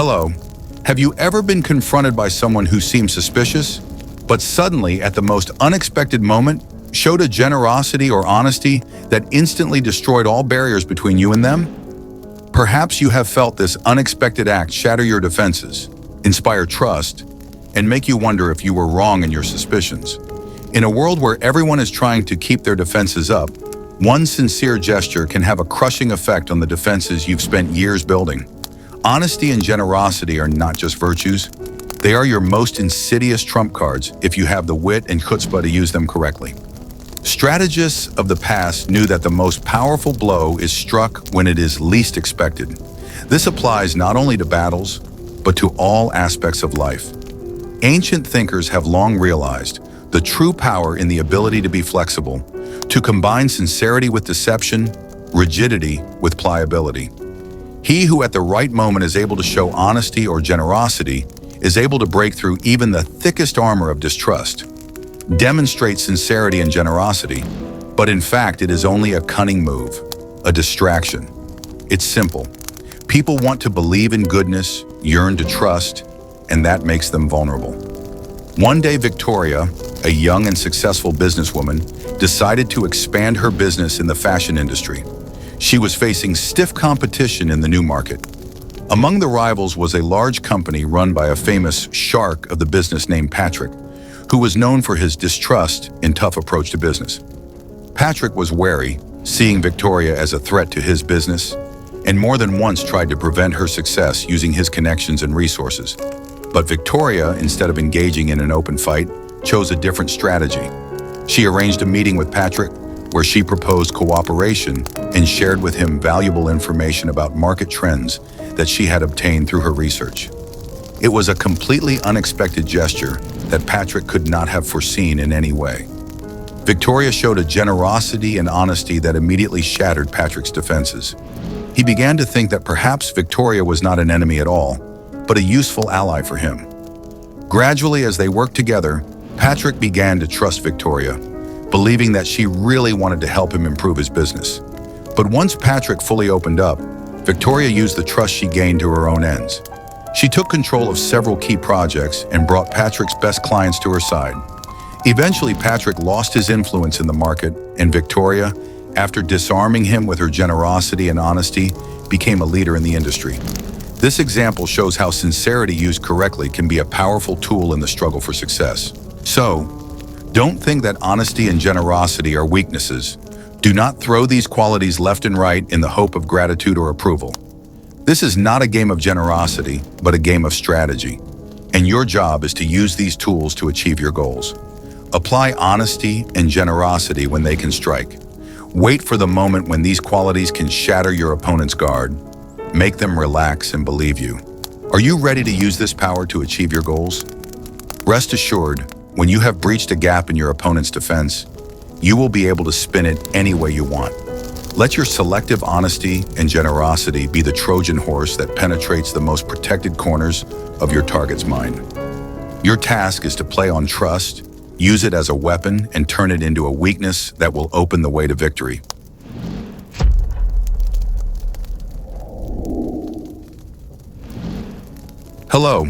Hello. Have you ever been confronted by someone who seemed suspicious, but suddenly, at the most unexpected moment, showed a generosity or honesty that instantly destroyed all barriers between you and them? Perhaps you have felt this unexpected act shatter your defenses, inspire trust, and make you wonder if you were wrong in your suspicions. In a world where everyone is trying to keep their defenses up, one sincere gesture can have a crushing effect on the defenses you've spent years building. Honesty and generosity are not just virtues, they are your most insidious trump cards if you have the wit and chutzpah to use them correctly. Strategists of the past knew that the most powerful blow is struck when it is least expected. This applies not only to battles, but to all aspects of life. Ancient thinkers have long realized the true power in the ability to be flexible, to combine sincerity with deception, rigidity with pliability. He who at the right moment is able to show honesty or generosity is able to break through even the thickest armor of distrust. Demonstrate sincerity and generosity, but in fact it is only a cunning move, a distraction. It's simple. People want to believe in goodness, yearn to trust, and that makes them vulnerable. One day Victoria, a young and successful businesswoman, decided to expand her business in the fashion industry. She was facing stiff competition in the new market. Among the rivals was a large company run by a famous shark of the business named Patrick, who was known for his distrust and tough approach to business. Patrick was wary, seeing Victoria as a threat to his business, and more than once tried to prevent her success using his connections and resources. But Victoria, instead of engaging in an open fight, chose a different strategy. She arranged a meeting with Patrick where she proposed cooperation and shared with him valuable information about market trends that she had obtained through her research. It was a completely unexpected gesture that Patrick could not have foreseen in any way. Victoria showed a generosity and honesty that immediately shattered Patrick's defenses. He began to think that perhaps Victoria was not an enemy at all, but a useful ally for him. Gradually, as they worked together, Patrick began to trust Victoria, believing that she really wanted to help him improve his business. But once Patrick fully opened up, Victoria used the trust she gained to her own ends. She took control of several key projects and brought Patrick's best clients to her side. Eventually, Patrick lost his influence in the market, and Victoria, after disarming him with her generosity and honesty, became a leader in the industry. This example shows how sincerity used correctly can be a powerful tool in the struggle for success. So, don't think that honesty and generosity are weaknesses. Do not throw these qualities left and right in the hope of gratitude or approval. This is not a game of generosity, but a game of strategy. And your job is to use these tools to achieve your goals. Apply honesty and generosity when they can strike. Wait for the moment when these qualities can shatter your opponent's guard. Make them relax and believe you. Are you ready to use this power to achieve your goals? Rest assured, when you have breached a gap in your opponent's defense, you will be able to spin it any way you want. Let your selective honesty and generosity be the Trojan horse that penetrates the most protected corners of your target's mind. Your task is to play on trust, use it as a weapon, and turn it into a weakness that will open the way to victory. Hello.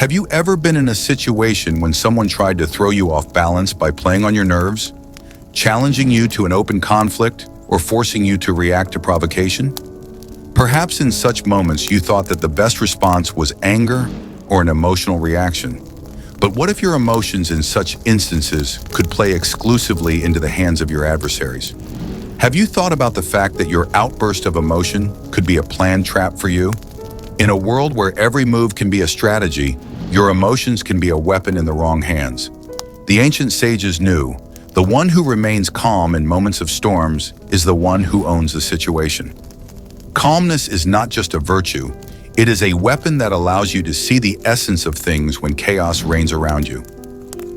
Have you ever been in a situation when someone tried to throw you off balance by playing on your nerves, challenging you to an open conflict, or forcing you to react to provocation? Perhaps in such moments you thought that the best response was anger or an emotional reaction. But what if your emotions in such instances could play exclusively into the hands of your adversaries? Have you thought about the fact that your outburst of emotion could be a planned trap for you? In a world where every move can be a strategy, your emotions can be a weapon in the wrong hands. The ancient sages knew, the one who remains calm in moments of storms is the one who owns the situation. Calmness is not just a virtue, it is a weapon that allows you to see the essence of things when chaos reigns around you.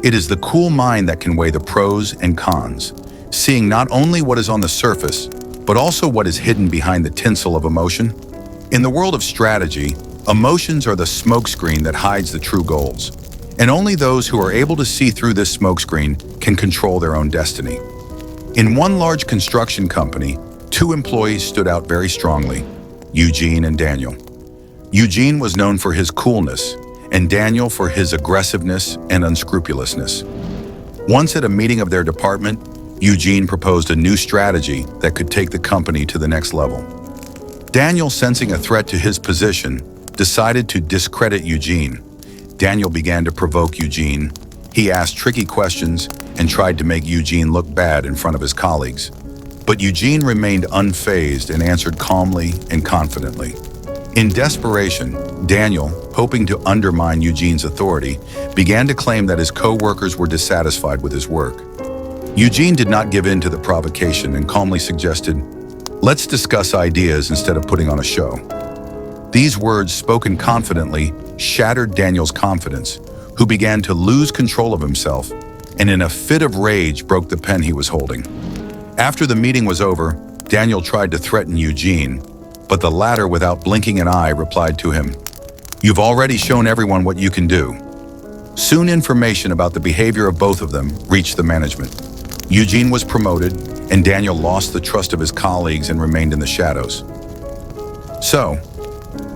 It is the cool mind that can weigh the pros and cons, seeing not only what is on the surface, but also what is hidden behind the tinsel of emotion. In the world of strategy, emotions are the smokescreen that hides the true goals. And only those who are able to see through this smokescreen can control their own destiny. In one large construction company, two employees stood out very strongly, Eugene and Daniel. Eugene was known for his coolness, and Daniel for his aggressiveness and unscrupulousness. Once at a meeting of their department, Eugene proposed a new strategy that could take the company to the next level. Daniel, sensing a threat to his position, decided to discredit Eugene. Daniel began to provoke Eugene. He asked tricky questions and tried to make Eugene look bad in front of his colleagues. But Eugene remained unfazed and answered calmly and confidently. In desperation, Daniel, hoping to undermine Eugene's authority, began to claim that his co-workers were dissatisfied with his work. Eugene did not give in to the provocation and calmly suggested, "Let's discuss ideas instead of putting on a show." These words, spoken confidently, shattered Daniel's confidence, who began to lose control of himself and in a fit of rage broke the pen he was holding. After the meeting was over, Daniel tried to threaten Eugene, but the latter, without blinking an eye, replied to him, "You've already shown everyone what you can do." Soon information about the behavior of both of them reached the management. Eugene was promoted, and Daniel lost the trust of his colleagues and remained in the shadows. So,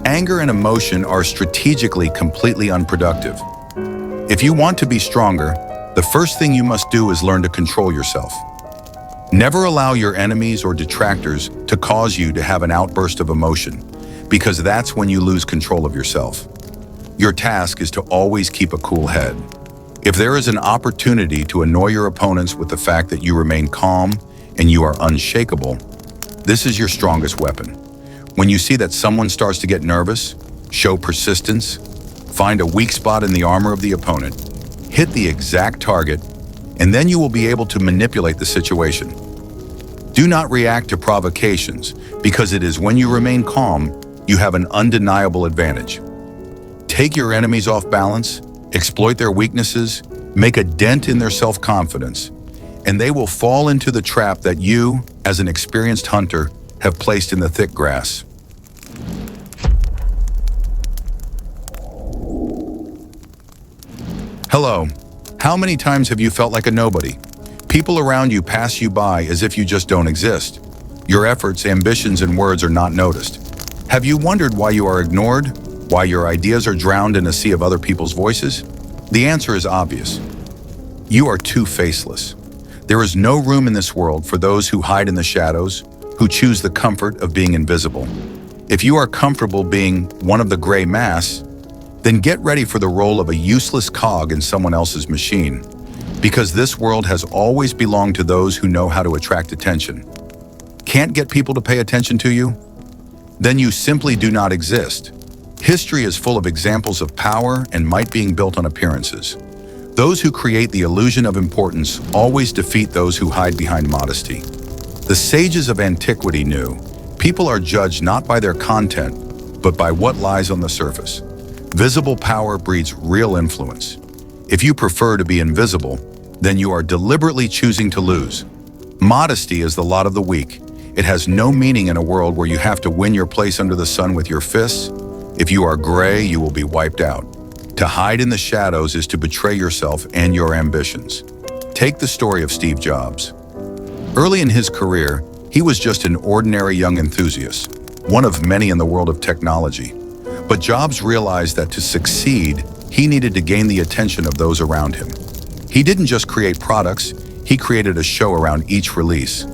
anger and emotion are strategically completely unproductive. If you want to be stronger, the first thing you must do is learn to control yourself. Never allow your enemies or detractors to cause you to have an outburst of emotion, because that's when you lose control of yourself. Your task is to always keep a cool head. If there is an opportunity to annoy your opponents with the fact that you remain calm and you are unshakable, this is your strongest weapon. When you see that someone starts to get nervous, show persistence, find a weak spot in the armor of the opponent, hit the exact target, and then you will be able to manipulate the situation. Do not react to provocations, because it is when you remain calm, you have an undeniable advantage. Take your enemies off balance, exploit their weaknesses, make a dent in their self-confidence, and they will fall into the trap that you, as an experienced hunter, have placed in the thick grass. Hello. How many times have you felt like a nobody? People around you pass you by as if you just don't exist. Your efforts, ambitions, and words are not noticed. Have you wondered why you are ignored? Why your ideas are drowned in a sea of other people's voices? The answer is obvious. You are too faceless. There is no room in this world for those who hide in the shadows, who choose the comfort of being invisible. If you are comfortable being one of the gray mass, then get ready for the role of a useless cog in someone else's machine, because this world has always belonged to those who know how to attract attention. Can't get people to pay attention to you? Then you simply do not exist. History is full of examples of power and might being built on appearances. Those who create the illusion of importance always defeat those who hide behind modesty. The sages of antiquity knew people are judged not by their content, but by what lies on the surface. Visible power breeds real influence. If you prefer to be invisible, then you are deliberately choosing to lose. Modesty is the lot of the weak. It has no meaning in a world where you have to win your place under the sun with your fists. If you are gray, you will be wiped out. To hide in the shadows is to betray yourself and your ambitions. Take the story of Steve Jobs. Early in his career, he was just an ordinary young enthusiast, one of many in the world of technology. But Jobs realized that to succeed, he needed to gain the attention of those around him. He didn't just create products, he created a show around each release.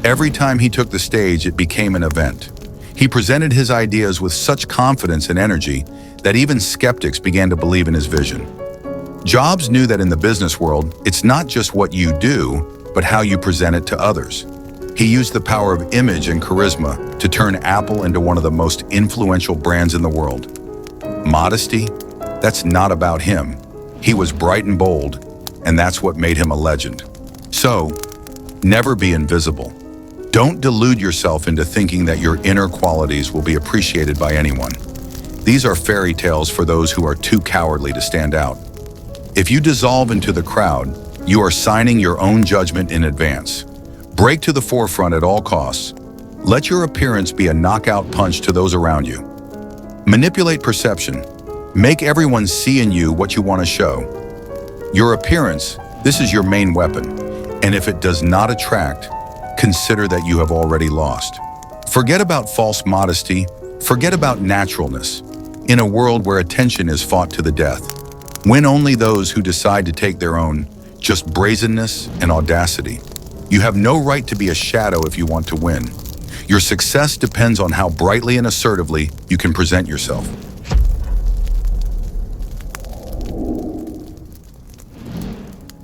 Every time he took the stage, it became an event. He presented his ideas with such confidence and energy that even skeptics began to believe in his vision. Jobs knew that in the business world, it's not just what you do, but how you present it to others. He used the power of image and charisma to turn Apple into one of the most influential brands in the world. Modesty? That's not about him. He was bright and bold, and that's what made him a legend. So, never be invisible. Don't delude yourself into thinking that your inner qualities will be appreciated by anyone. These are fairy tales for those who are too cowardly to stand out. If you dissolve into the crowd, you are signing your own judgment in advance. Break to the forefront at all costs. Let your appearance be a knockout punch to those around you. Manipulate perception. Make everyone see in you what you want to show. Your appearance, this is your main weapon, and if it does not attract, consider that you have already lost. Forget about false modesty. Forget about naturalness. In a world where attention is fought to the death, win only those who decide to take their own, just brazenness and audacity. You have no right to be a shadow if you want to win. Your success depends on how brightly and assertively you can present yourself.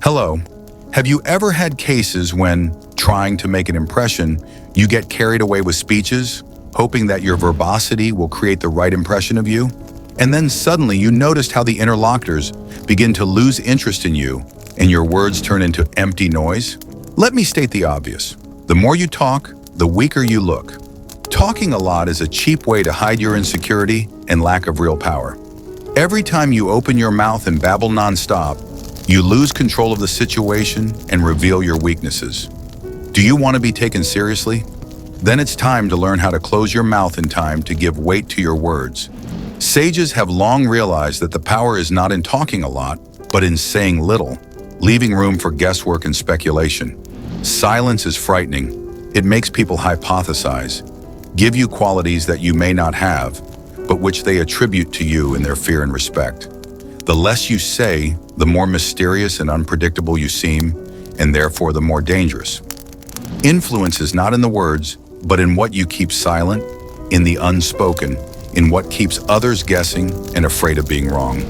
Hello. Have you ever had cases when, trying to make an impression, you get carried away with speeches, hoping that your verbosity will create the right impression of you? And then suddenly you noticed how the interlocutors begin to lose interest in you and your words turn into empty noise? Let me state the obvious. The more you talk, the weaker you look. Talking a lot is a cheap way to hide your insecurity and lack of real power. Every time you open your mouth and babble nonstop, you lose control of the situation and reveal your weaknesses. Do you want to be taken seriously? Then it's time to learn how to close your mouth in time to give weight to your words. Sages have long realized that the power is not in talking a lot, but in saying little, leaving room for guesswork and speculation. Silence is frightening. It makes people hypothesize, give you qualities that you may not have, but which they attribute to you in their fear and respect. The less you say, the more mysterious and unpredictable you seem, and therefore the more dangerous. Influence is not in the words, but in what you keep silent, in the unspoken, in what keeps others guessing and afraid of being wrong.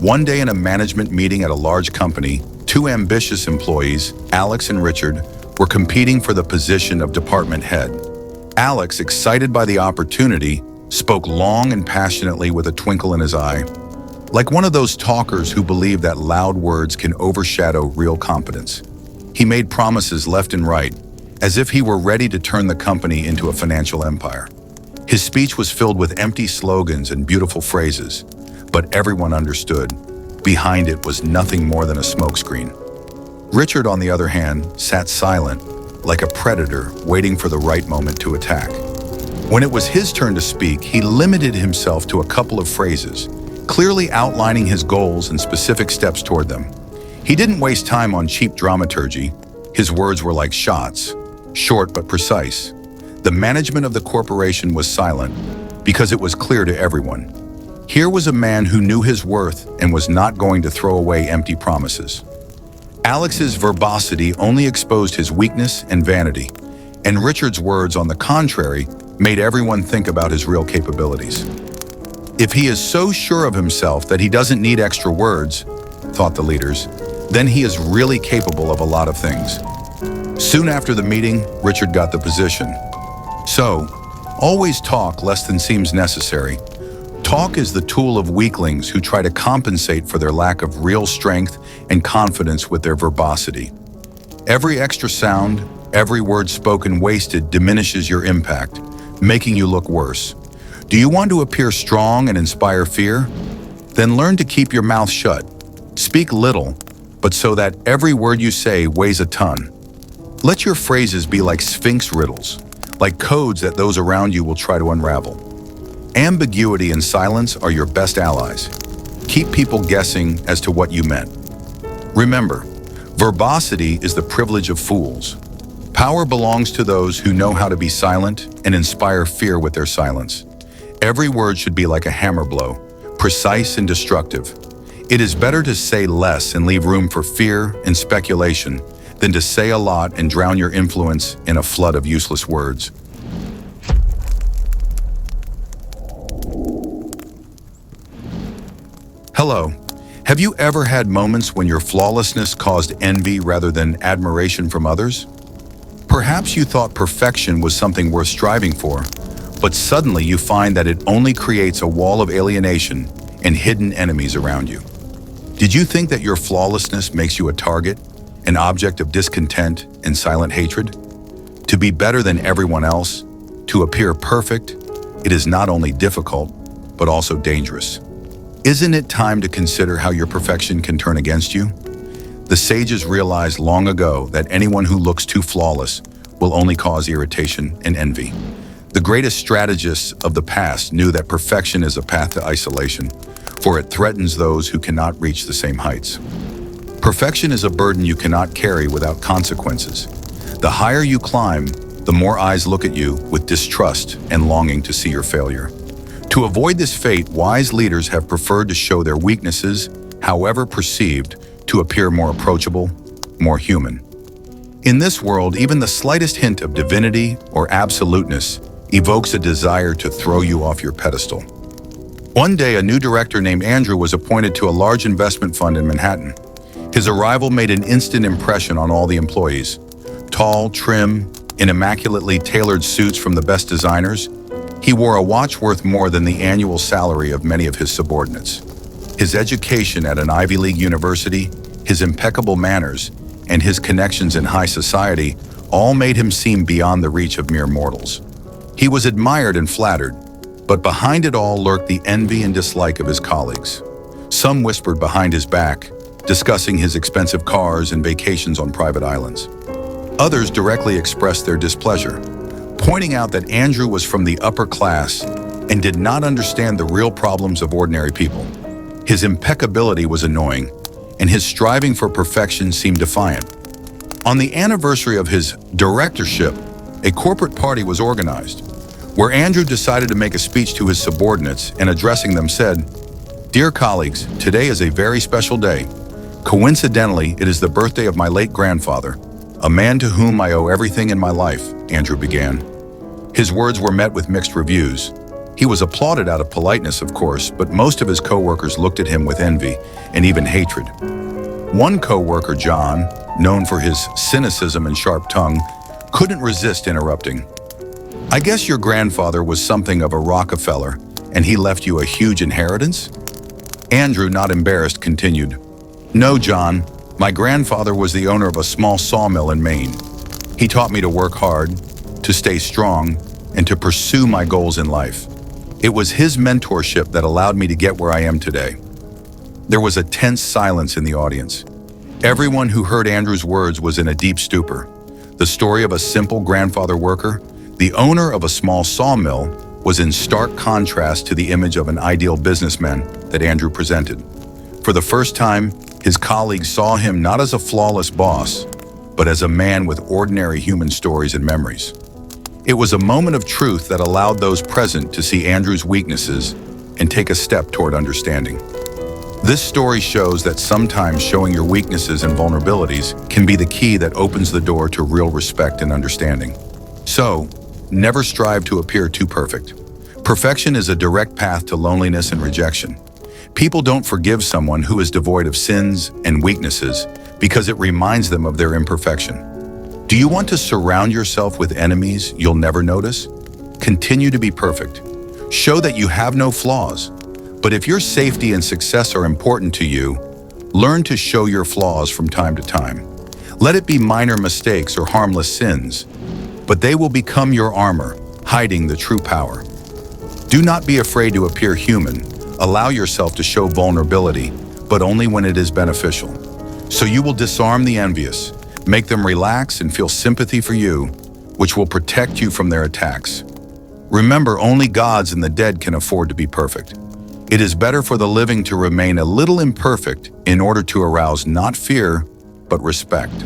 One day in a management meeting at a large company, two ambitious employees, Alex and Richard, were competing for the position of department head. Alex, excited by the opportunity, spoke long and passionately with a twinkle in his eye. Like one of those talkers who believe that loud words can overshadow real competence. He made promises left and right, as if he were ready to turn the company into a financial empire. His speech was filled with empty slogans and beautiful phrases, but everyone understood. Behind it was nothing more than a smokescreen. Richard, on the other hand, sat silent, like a predator waiting for the right moment to attack. When it was his turn to speak, he limited himself to a couple of phrases, clearly outlining his goals and specific steps toward them. He didn't waste time on cheap dramaturgy. His words were like shots, short but precise. The management of the corporation was silent because it was clear to everyone. Here was a man who knew his worth and was not going to throw away empty promises. Alex's verbosity only exposed his weakness and vanity, and Richard's words, on the contrary, made everyone think about his real capabilities. If he is so sure of himself that he doesn't need extra words, thought the leaders, then he is really capable of a lot of things. Soon after the meeting, Richard got the position. So, always talk less than seems necessary. Talk is the tool of weaklings who try to compensate for their lack of real strength and confidence with their verbosity. Every extra sound, every word spoken wasted diminishes your impact, making you look worse. Do you want to appear strong and inspire fear? Then learn to keep your mouth shut. Speak little, but so that every word you say weighs a ton. Let your phrases be like Sphinx riddles, like codes that those around you will try to unravel. Ambiguity and silence are your best allies. Keep people guessing as to what you meant. Remember, verbosity is the privilege of fools. Power belongs to those who know how to be silent and inspire fear with their silence. Every word should be like a hammer blow, precise and destructive. It is better to say less and leave room for fear and speculation than to say a lot and drown your influence in a flood of useless words. Hello. Have you ever had moments when your flawlessness caused envy rather than admiration from others? Perhaps you thought perfection was something worth striving for, but suddenly you find that it only creates a wall of alienation and hidden enemies around you. Did you think that your flawlessness makes you a target, an object of discontent and silent hatred? To be better than everyone else, to appear perfect, it is not only difficult, but also dangerous. Isn't it time to consider how your perfection can turn against you? The sages realized long ago that anyone who looks too flawless will only cause irritation and envy. The greatest strategists of the past knew that perfection is a path to isolation, for it threatens those who cannot reach the same heights. Perfection is a burden you cannot carry without consequences. The higher you climb, the more eyes look at you with distrust and longing to see your failure. To avoid this fate, wise leaders have preferred to show their weaknesses, however perceived, to appear more approachable, more human. In this world, even the slightest hint of divinity or absoluteness evokes a desire to throw you off your pedestal. One day, a new director named Andrew was appointed to a large investment fund in Manhattan. His arrival made an instant impression on all the employees. Tall, trim, in immaculately tailored suits from the best designers, he wore a watch worth more than the annual salary of many of his subordinates. His education at an Ivy League university, his impeccable manners, and his connections in high society all made him seem beyond the reach of mere mortals. He was admired and flattered, but behind it all lurked the envy and dislike of his colleagues. Some whispered behind his back, discussing his expensive cars and vacations on private islands. Others directly expressed their displeasure, pointing out that Andrew was from the upper class and did not understand the real problems of ordinary people. His impeccability was annoying, and his striving for perfection seemed defiant. On the anniversary of his directorship, a corporate party was organized, where Andrew decided to make a speech to his subordinates and addressing them said, "Dear colleagues, today is a very special day. Coincidentally, it is the birthday of my late grandfather, a man to whom I owe everything in my life," Andrew began. His words were met with mixed reviews. He was applauded out of politeness, of course, but most of his co-workers looked at him with envy and even hatred. One co-worker, John, known for his cynicism and sharp tongue, couldn't resist interrupting. "I guess your grandfather was something of a Rockefeller, and he left you a huge inheritance?" Andrew, not embarrassed, continued, "No, John, my grandfather was the owner of a small sawmill in Maine. He taught me to work hard, to stay strong, and to pursue my goals in life. It was his mentorship that allowed me to get where I am today." There was a tense silence in the audience. Everyone who heard Andrew's words was in a deep stupor. The story of a simple grandfather worker, the owner of a small sawmill, was in stark contrast to the image of an ideal businessman that Andrew presented. For the first time, his colleagues saw him not as a flawless boss, but as a man with ordinary human stories and memories. It was a moment of truth that allowed those present to see Andrew's weaknesses and take a step toward understanding. This story shows that sometimes showing your weaknesses and vulnerabilities can be the key that opens the door to real respect and understanding. So, never strive to appear too perfect. Perfection is a direct path to loneliness and rejection. People don't forgive someone who is devoid of sins and weaknesses because it reminds them of their imperfection. Do you want to surround yourself with enemies you'll never notice? Continue to be perfect. Show that you have no flaws. But if your safety and success are important to you, learn to show your flaws from time to time. Let it be minor mistakes or harmless sins, but they will become your armor, hiding the true power. Do not be afraid to appear human. Allow yourself to show vulnerability, but only when it is beneficial. So you will disarm the envious, make them relax and feel sympathy for you, which will protect you from their attacks. Remember, only gods and the dead can afford to be perfect. It is better for the living to remain a little imperfect in order to arouse not fear, but respect.